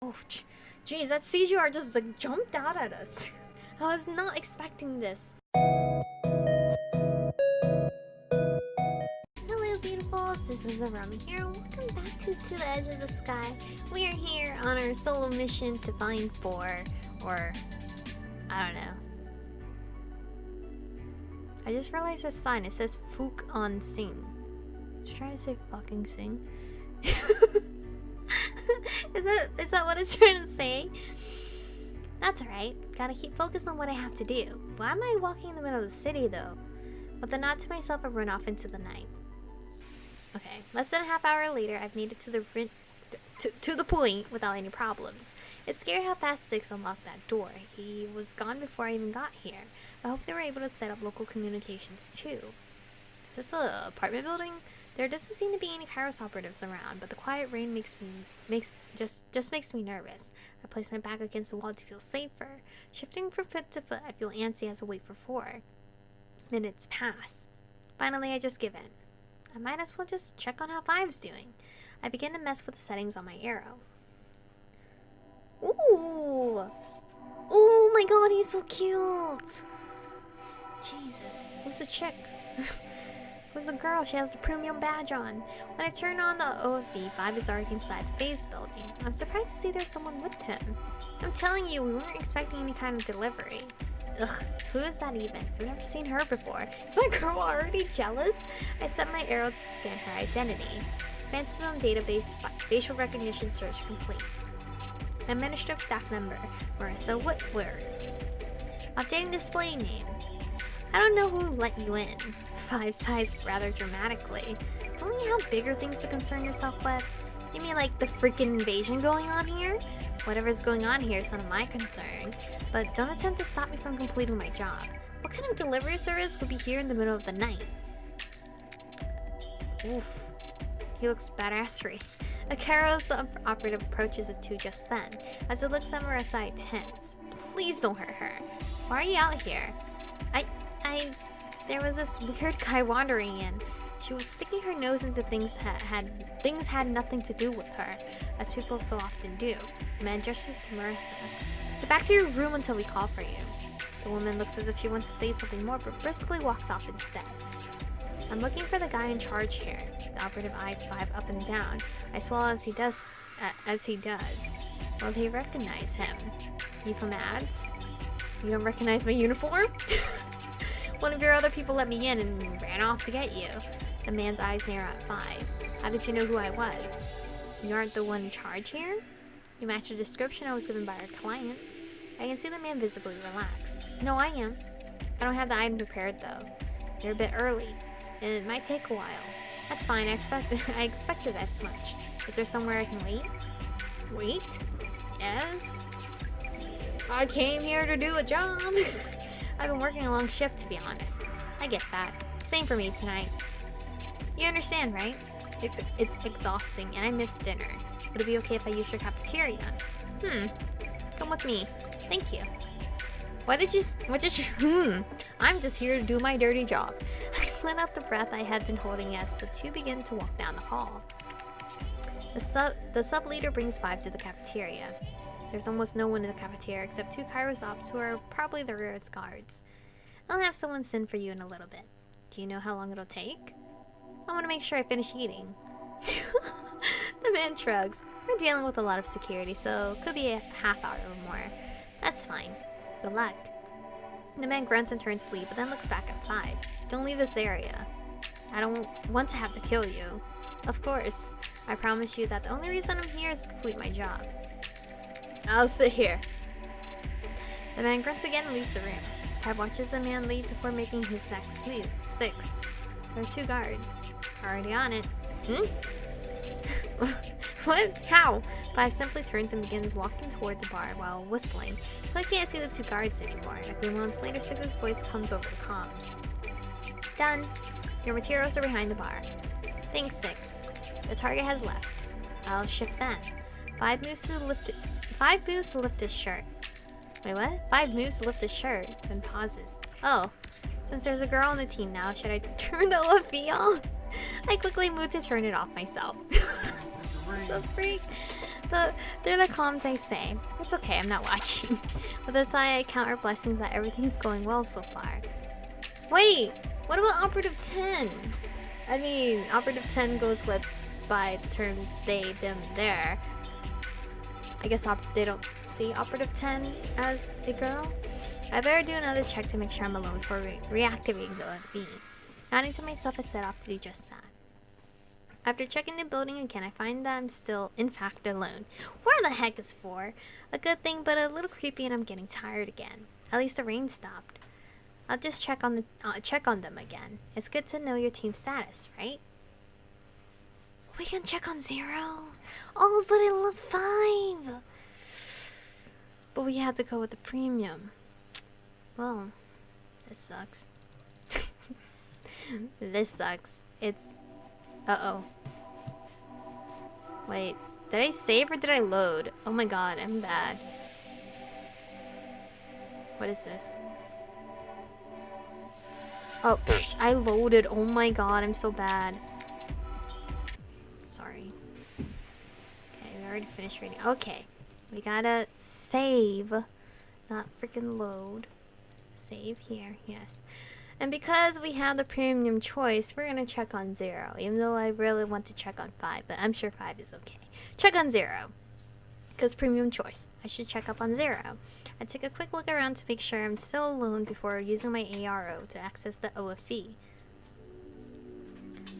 Oh, jeez, that CGR just like jumped out at us. I was not expecting this. Hello, beautifuls. This is Aromie here. Welcome back to the Edge of the Sky. We are here on our solo mission to find or I don't know. I just realized this sign. It says Fook on Sing. It's trying to say fucking sing. Is that what it's trying to say? That's alright. Gotta keep focused on what I have to do. Why am I walking in the middle of the city though? With a nod to myself, I run off into the night. Okay, less than a half hour later, I've made it to the point without any problems. It's scary how fast Six unlocked that door. He was gone before I even got here. I hope they were able to set up local communications too. Is this an apartment building? There doesn't seem to be any Kairos operatives around, but the quiet rain makes me nervous. I place my back against the wall to feel safer. Shifting from foot to foot, I feel antsy as I wait for 4 minutes pass. Finally, I just give in. I might as well just check on how 5's doing. I begin to mess with the settings on my arrow. Ooh! Oh my god, he's so cute! Jesus, who's the chick? Who's a girl? She has the premium badge on. When I turn on the OFV, 5 is already inside the base building. I'm surprised to see there's someone with him. I'm telling you, we weren't expecting any kind of delivery. Ugh, who is that even? I've never seen her before. Is my girl already jealous? I set my arrow to scan her identity. Phantom database facial recognition search complete. Administrative staff member, Marissa Whitward. Updating display name. I don't know who let you in. 5 sighs rather dramatically. Tell me how big are things to concern yourself with? You mean like the freaking invasion going on here? Whatever's going on here is none of my concern. But don't attempt to stop me from completing my job. What kind of delivery service would be here in the middle of the night? Oof. He looks badassery. A Kairos operative approaches the two just then. As it looks at Marissa, I tense. Please don't hurt her. Why are you out here? There was this weird guy wandering in. She was sticking her nose into things had nothing to do with her, as people so often do. The man gestures to Marissa. Get back to your room until we call for you. The woman looks as if she wants to say something more, but briskly walks off instead. I'm looking for the guy in charge here. The operative eyes 5 up and down. I swallow as he does. Will they recognize him? You from ads? You don't recognize my uniform? One of your other people let me in and ran off to get you. The man's eyes narrow at 5. How did you know who I was? You aren't the one in charge here? You match the description I was given by our client. I can see the man visibly relax. No, I am. I don't have the item prepared though. They're a bit early, and it might take a while. That's fine, I expected as much. Is there somewhere I can wait? Wait? Yes? I came here to do a job. I've been working a long shift, to be honest. I get that. Same for me tonight. You understand, right? It's exhausting, and I miss dinner. Would it be okay if I use your cafeteria? Come with me. Thank you. What did you I'm just here to do my dirty job. I let out the breath I had been holding as the two begin to walk down the hall. The sub-leader brings 5 to the cafeteria. There's almost no one in the cafeteria except 2 Kairos ops who are probably the rarest guards. I'll have someone send for you in a little bit. Do you know how long it'll take? I want to make sure I finish eating. The man shrugs. We're dealing with a lot of security, so could be a half hour or more. That's fine. Good luck. The man grunts and turns to leave, but then looks back at 5. Don't leave this area. I don't want to have to kill you. Of course. I promise you that the only reason I'm here is to complete my job. I'll sit here. The man grunts again and leaves the room. 5 watches the man leave before making his next move. 6. There are 2 guards. Already on it. What? How? 5 simply turns and begins walking toward the bar while whistling, so I can't see the 2 guards anymore. A few moments later, 6's voice comes over the comms. Done. Your materials are behind the bar. Thanks, 6. The target has left. I'll shift then. 5 moves to lift his shirt. Wait, what? 5 moves to lift his shirt, then pauses. Oh, since there's a girl on the team now, should I turn the OFV off? I quickly move to turn it off myself. The freak. They're the comms I say. It's okay, I'm not watching. With this I count our blessings that everything's going well so far. Wait, what about Operative 10? I mean, Operative 10 goes with by the terms they, them, their. I guess they don't see Operative 10 as a girl. I better do another check to make sure I'm alone for reactivating the OFB. Nodding to myself, I set off to do just that. After checking the building again, I find that I'm still, in fact, alone. Where the heck is 4? A good thing, but a little creepy, and I'm getting tired again. At least the rain stopped. I'll just check on them again. It's good to know your team's status, right? We can check on 0. Oh, but I love 5. But we had to go with the premium. Well, this sucks. This sucks. It's... Uh-oh. Wait, did I save or did I load? Oh my god, I'm bad. What is this? Oh, I loaded. Oh my god, I'm so bad. Sorry. Okay, we already finished reading. Okay, we gotta save, not freaking load. Save here, yes. And because we have the premium choice, we're gonna check on 0. Even though I really want to check on 5, but I'm sure 5 is okay. Check on 0. Because premium choice. I should check up on 0. I took a quick look around to make sure I'm still alone before using my ARO to access the OFE.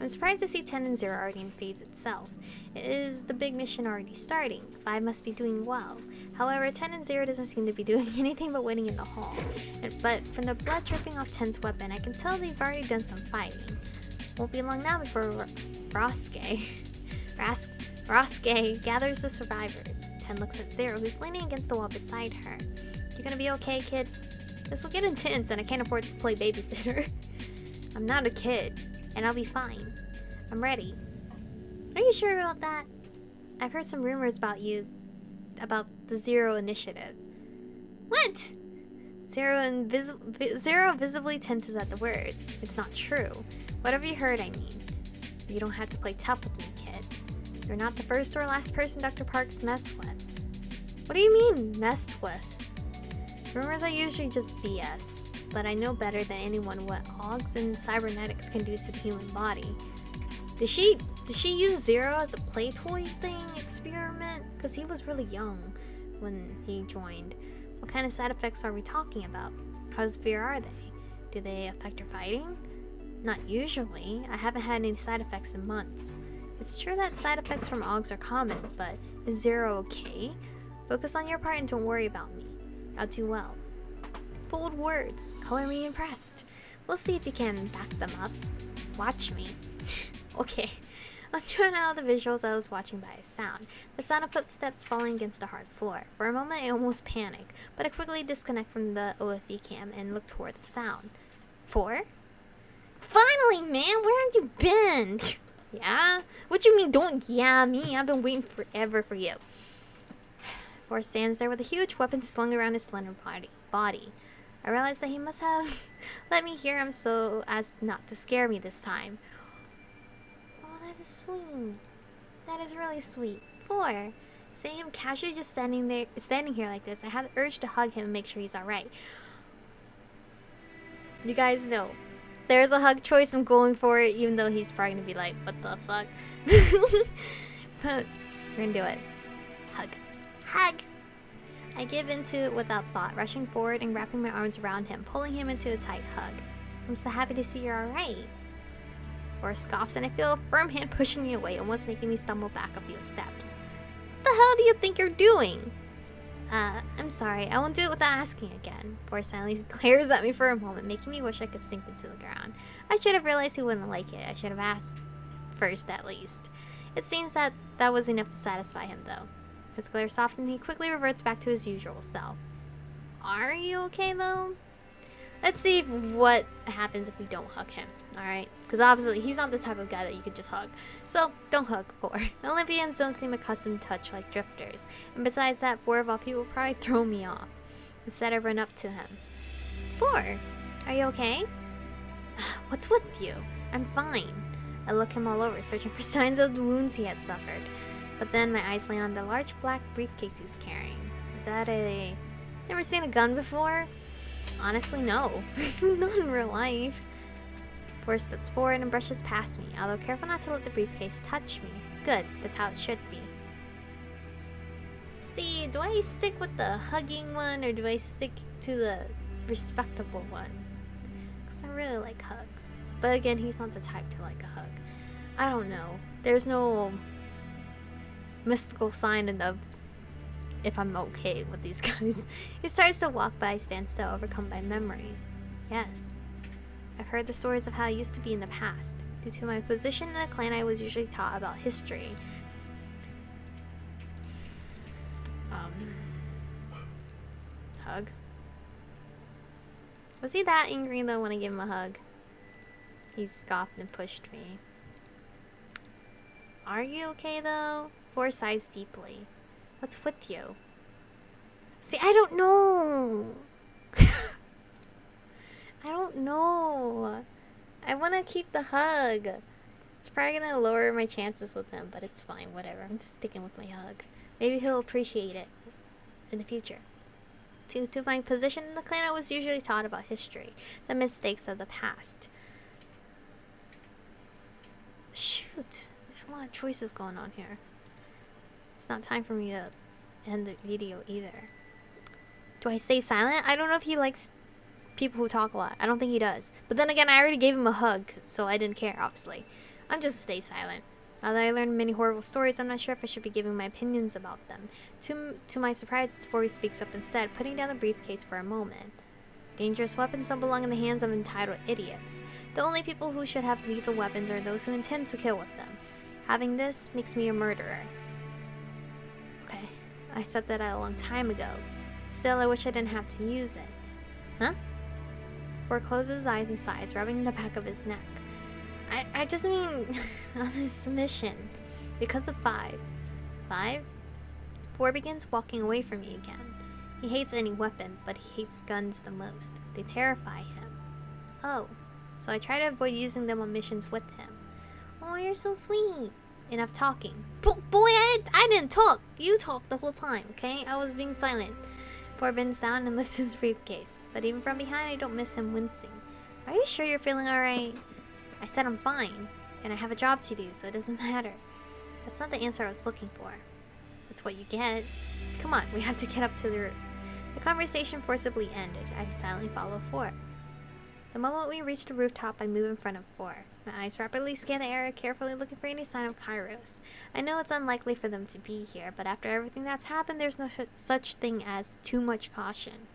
I'm surprised to see 10 and 0 already in phase itself. Is the big mission already starting? 5 must be doing well. However, 10 and 0 doesn't seem to be doing anything but waiting in the hall. But from the blood dripping off 10's weapon, I can tell they've already done some fighting. Won't be long now before Roske gathers the survivors. 10 looks at 0, who's leaning against the wall beside her. You gonna be okay, kid? This will get intense and I can't afford to play babysitter. I'm not a kid. And I'll be fine. I'm ready. Are you sure about that? I've heard some rumors about you, about the 0 initiative. What? 0 visibly tenses at the words. It's not true. Whatever you heard, I mean. You don't have to play tough with me, kid. You're not the first or last person Dr. Parks messed with. What do you mean, messed with? Rumors are usually just BS. But I know better than anyone what Augs and cybernetics can do to the human body. Did she use 0 as a play toy thing experiment? Because he was really young when he joined. What kind of side effects are we talking about? How severe are they? Do they affect your fighting? Not usually. I haven't had any side effects in months. It's true that side effects from Augs are common, but is 0 okay? Focus on your part and don't worry about me. I'll do well. Bold words. Color me impressed. We'll see if you can back them up. Watch me. Okay. I'll tune out the visuals I was watching by a sound. The sound of footsteps falling against the hard floor. For a moment I almost panicked, but I quickly disconnect from the OFE cam and look toward the sound. 4? Finally, man! Where have you been? Yeah? What you mean don't yeah me? I've been waiting forever for you. 4 stands there with a huge weapon slung around his slender body. I realized that he must have let me hear him so as not to scare me this time. Oh, that is sweet. That is really sweet. 4. Seeing him casually just standing here like this, I had the urge to hug him and make sure he's alright. You guys know, there's a hug choice, I'm going for it, even though he's probably gonna be like, what the fuck? But we're gonna do it. Hug. Hug! I give into it without thought, rushing forward and wrapping my arms around him, pulling him into a tight hug. I'm so happy to see you're alright. 4 scoffs and I feel a firm hand pushing me away, almost making me stumble back a few steps. What the hell do you think you're doing? I'm sorry, I won't do it without asking again. 4 silently glares at me for a moment, making me wish I could sink into the ground. I should have realized he wouldn't like it. I should have asked first at least. It seems that was enough to satisfy him though. His glare softened and he quickly reverts back to his usual self. Are you okay though? Let's see what happens if we don't hug him, alright? Because obviously he's not the type of guy that you could just hug. So don't hug 4. Olympians don't seem accustomed to touch like drifters. And besides that, 4 of all people probably throw me off. Instead I run up to him. 4, are you okay? What's with you? I'm fine. I look him all over, searching for signs of the wounds he had suffered. But then my eyes land on the large black briefcase he's carrying. Is that a... Never seen a gun before? Honestly, no. Not in real life. Force steps forward and brushes past me, although careful not to let the briefcase touch me. Good, that's how it should be. See, do I stick with the hugging one or do I stick to the respectable one? Because I really like hugs. But again, he's not the type to like a hug. I don't know. There's no mystical sign of if I'm okay with these guys. He starts to walk by, stands still, overcome by memories. Yes. I've heard the stories of how it used to be in the past. Due to my position in the clan, I was usually taught about history. Hug. Was he that angry though when I gave him a hug? He scoffed and pushed me. Are you okay though? Four sighs deeply. What's with you? See, I don't know. I don't know. I want to keep the hug. It's probably gonna lower my chances with him, but it's fine, whatever. I'm sticking with my hug. Maybe he'll appreciate it in the future. To my position in the clan, I was usually taught about history, the mistakes of the past. Shoot, there's a lot of choices going on here. It's not time for me to end the video either. Do I stay silent? I don't know if he likes people who talk a lot. I don't think he does. But then again, I already gave him a hug, so I didn't care, obviously. I'm just stay silent. Although I learned many horrible stories, I'm not sure if I should be giving my opinions about them. To my surprise, Tori speaks up instead, putting down the briefcase for a moment. Dangerous weapons don't belong in the hands of entitled idiots. The only people who should have lethal weapons are those who intend to kill with them. Having this makes me a murderer. Okay, I said that a long time ago. Still, I wish I didn't have to use it. Huh? Ford closes his eyes and sighs, rubbing the back of his neck. I just mean on this mission. Because of 5. 5? Ford begins walking away from me again. He hates any weapon, but he hates guns the most. They terrify him. Oh, so I try to avoid using them on missions with him. Oh, you're so sweet. Enough talking. Boy, I didn't talk. You talked the whole time, okay? I was being silent. Ford bends down and lifts his briefcase. But even from behind, I don't miss him wincing. Are you sure you're feeling alright? I said I'm fine. And I have a job to do, so it doesn't matter. That's not the answer I was looking for. That's what you get. Come on, we have to get up to the roof. The conversation forcibly ended. I silently follow Ford. The moment we reach the rooftop, I move in front of Ford. My eyes rapidly scan the area, carefully looking for any sign of Kairos. I know it's unlikely for them to be here, but after everything that's happened, there's no such thing as too much caution.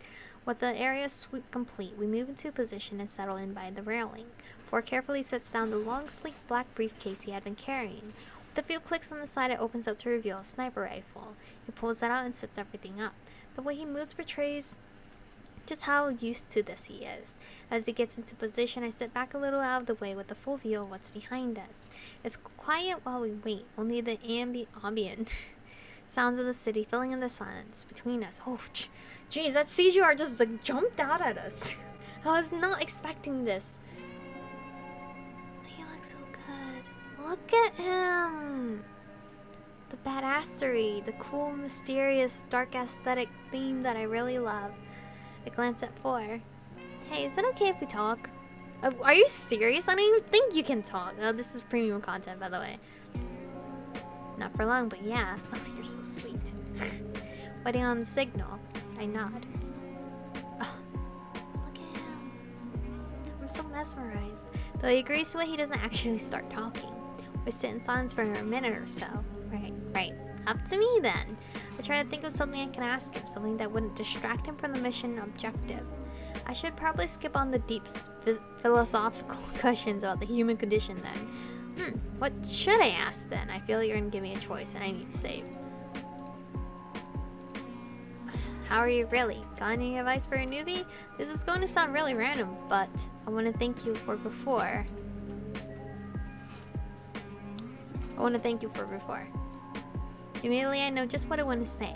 With the area sweep complete, we move into position and settle in by the railing. Ford carefully sets down the long, sleek black briefcase he had been carrying. With a few clicks on the side, it opens up to reveal a sniper rifle. He pulls that out and sets everything up. The way he moves betrays just how used to this he is. As he gets into position, I sit back a little out of the way with a full view of what's behind us. It's quiet while we wait, only the ambient sounds of the city filling in the silence between us. Oh, jeez, that CGR just like jumped out at us. I was not expecting this. He looks so good. Look at him. The badassery, the cool, mysterious, dark aesthetic theme that I really love. I glance at 4. Hey, is it okay if we talk? Are you serious? I don't even think you can talk. Oh, this is premium content, by the way. Not for long, but yeah. Oh, you're so sweet. Waiting on the signal. I nod. Oh, look at him. I'm so mesmerized. Though he agrees to it, he doesn't actually start talking. We sit in silence for a minute or so. Right. Up to me then. I try to think of something I can ask him, something that wouldn't distract him from the mission objective. I should probably skip on the deep philosophical questions about the human condition then. What should I ask then? I feel like you're gonna give me a choice and I need to save. How are you really? Got any advice for a newbie? This is going to sound really random, but I want to thank you for before. Immediately I know just what I want to say.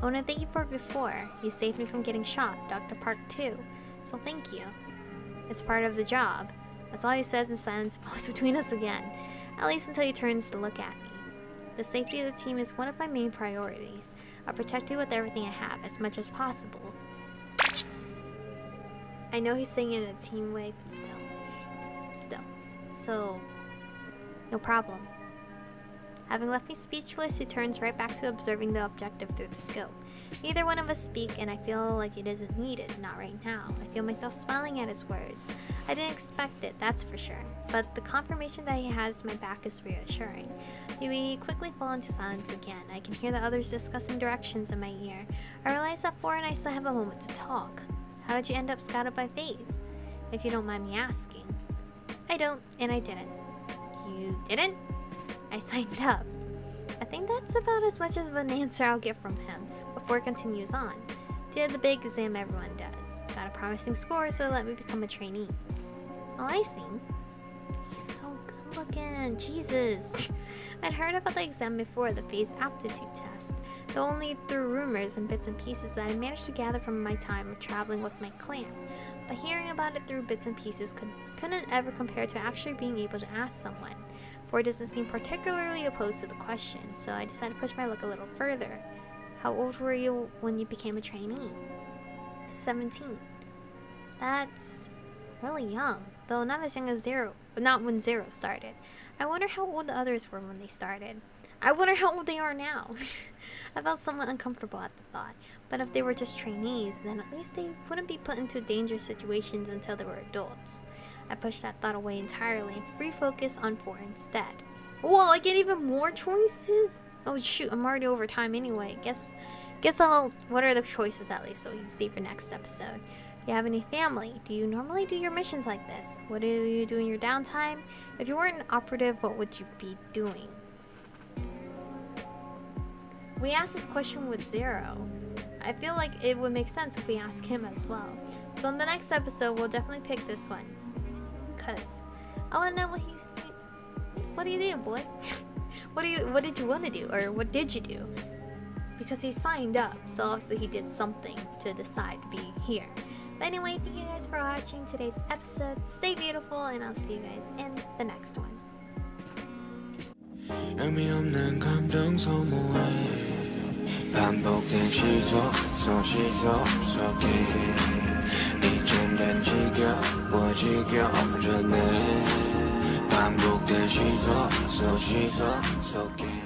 I want to thank you for before. You saved me from getting shot, Dr. Park too. So thank you. It's part of the job. That's all he says in silence. Pause between us again. At least until he turns to look at me. The safety of the team is one of my main priorities. I'll protect you with everything I have as much as possible. I know he's saying it in a team way, but still. So, no problem. Having left me speechless, he turns right back to observing the objective through the scope. Neither one of us speak, and I feel like it isn't needed, not right now. I feel myself smiling at his words. I didn't expect it, that's for sure. But the confirmation that he has my back is reassuring. We quickly fall into silence again. I can hear the others discussing directions in my ear. I realize that Four and I still have a moment to talk. How did you end up scouted by FaZe? If you don't mind me asking. I don't, and I didn't. You didn't? I signed up. I think that's about as much of an answer I'll get from him before it continues on. Did the big exam everyone does. Got a promising score, so let me become a trainee. Oh, I see. He's so good looking. Jesus. I'd heard about the exam before, the FaZe aptitude test, though only through rumors and bits and pieces that I managed to gather from my time of traveling with my clan. But hearing about it through bits and pieces couldn't ever compare to actually being able to ask someone. Ford doesn't seem particularly opposed to the question, so I decided to push my luck a little further. How old were you when you became a trainee? 17. That's really young, though not as young as not when Zero started. I wonder how old the others were when they started. I wonder how old they are now. I felt somewhat uncomfortable at the thought, but if they were just trainees, then at least they wouldn't be put into dangerous situations until they were adults. I pushed that thought away entirely and refocused on Four instead. Whoa, I get even more choices? Oh shoot, I'm already over time anyway. Guess what are the choices at least so we can see for next episode. Do you have any family? Do you normally do your missions like this? What do you do in your downtime? If you weren't an operative, what would you be doing? We asked this question with Zero. I feel like it would make sense if we ask him as well. So in the next episode, we'll definitely pick this one. Cause I wanna know what do you do, boy? What did you want to do, or what did you do? Because he signed up, so obviously he did something to decide to be here. But anyway, thank you guys for watching today's episode. Stay beautiful, and I'll see you guys in the next one. 의미 없는 감정 소모해 반복된 시속 속에 이젠 난 지겨워지기 전에 반복된 시속 속에